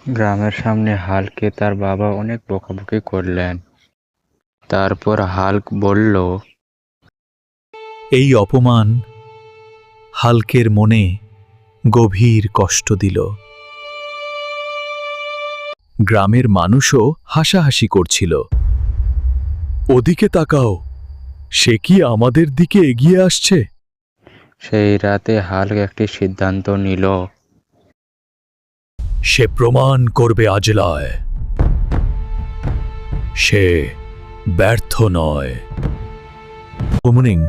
গ্রামের সামনে হাল্ককে তার বাবা অনেক বকাবকি করলেন। তারপর হাল্ক বলল, এই অপমান হাল্কের মনে গভীর কষ্ট দিল। গ্রামের মানুষও হাসাহাসি করছিল। ওদিকে তাকাও, সে কি আমাদের দিকে এগিয়ে আসছে? সেই রাতে হাল্ক একটি সিদ্ধান্ত নিল। সে প্রমাণ করবে আজলায় সে ব্যর্থ নয়। ওমনিং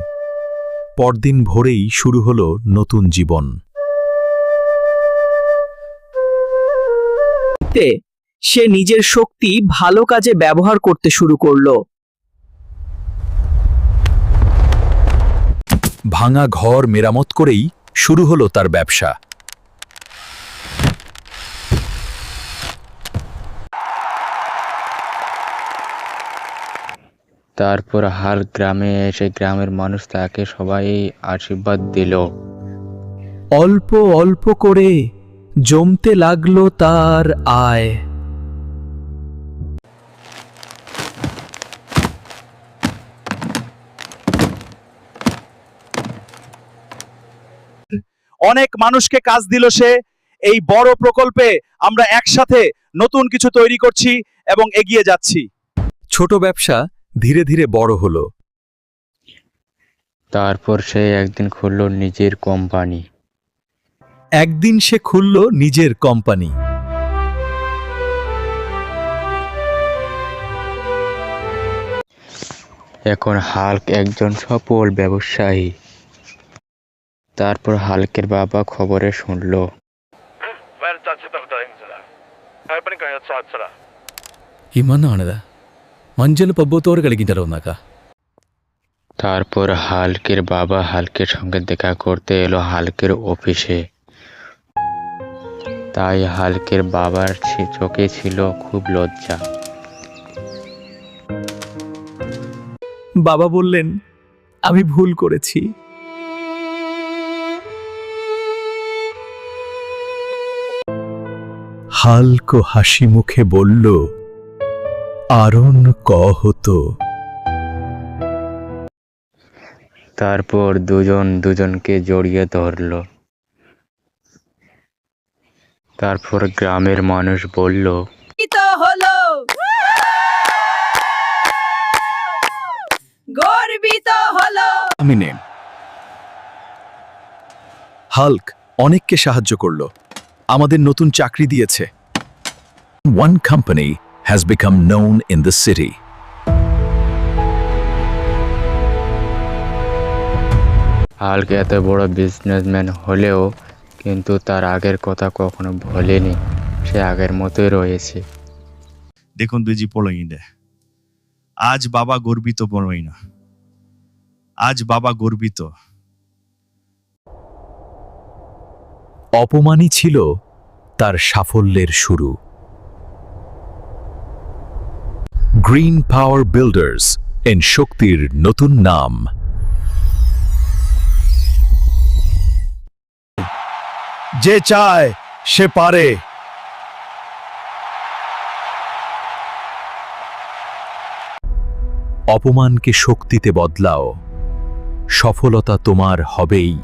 পরদিন ভোরেই শুরু হলো নতুন জীবন। সে নিজের শক্তি ভালো কাজে ব্যবহার করতে শুরু করলো। ভাঙা ঘর মেরামত করেই শুরু হলো তার ব্যবসা। তারপর হাল্ক গ্রামে এসে গ্রামের মানুষ তাকে সবাই আশীর্বাদ দিল। অল্প অল্প করে জমতে লাগলো তার আয়। অনেক মানুষকে কাজ দিল সে। এই বড় প্রকল্পে আমরা একসাথে নতুন কিছু তৈরি করছি এবং এগিয়ে যাচ্ছি। ছোট ব্যবসা ধীরে ধীরে বড় হলো। তারপর সে একদিন খুলল নিজের কোম্পানি। একদিন সে খুলল নিজের কোম্পানি। এখন হাল্ক একজন সফল ব্যবসায়ী। তারপর হাল্কের বাবা খবরে শুনল। ഹിമന്നാണിത് മഞ്ചൽ പബ്ബത്തോറ് കളിക്കിഞ്ചാലോ ഒന്നാക്ക। তারপর হাল্কের বাবা হাল্কের সঙ্গে দেখা করতে এলো হাল্কের অফিসে। তাই হাল্কের বাবার চোখে ছিল খুব লজ্জা। বাবা বললেন, আমি ভুল করেছি। হাল্ক হাসি মুখে বলল, আরন হতো। তারপর দুজন দুজনকে জড়িয়ে ধরল। তারপর গ্রামের মানুষ বলল, গর্বিত হলো। আমি নেম। হাল্ক অনেককে সাহায্য করল, আমাদের নতুন চাকরি দিয়েছে। One company has become known in the city. Hulk এত বড় বিজনেসম্যান হলেও কিন্তু তার আগের কথা কখনো ভোলেনি। সে আগের মতোই রয়েছে। দেখুন দুজি পড়ইনে আজ বাবা গর্বিত বড়ই না। আজ বাবা গর্বিত। অপমানই ছিল তার সাফল্যের শুরু। গ্রিন পাওয়ার বিল্ডার্স এন শক্তির নতুন নাম। যে চায় সে পারে। অপমানকে শক্তিতে বদলাও, সফলতা তোমার হবেই।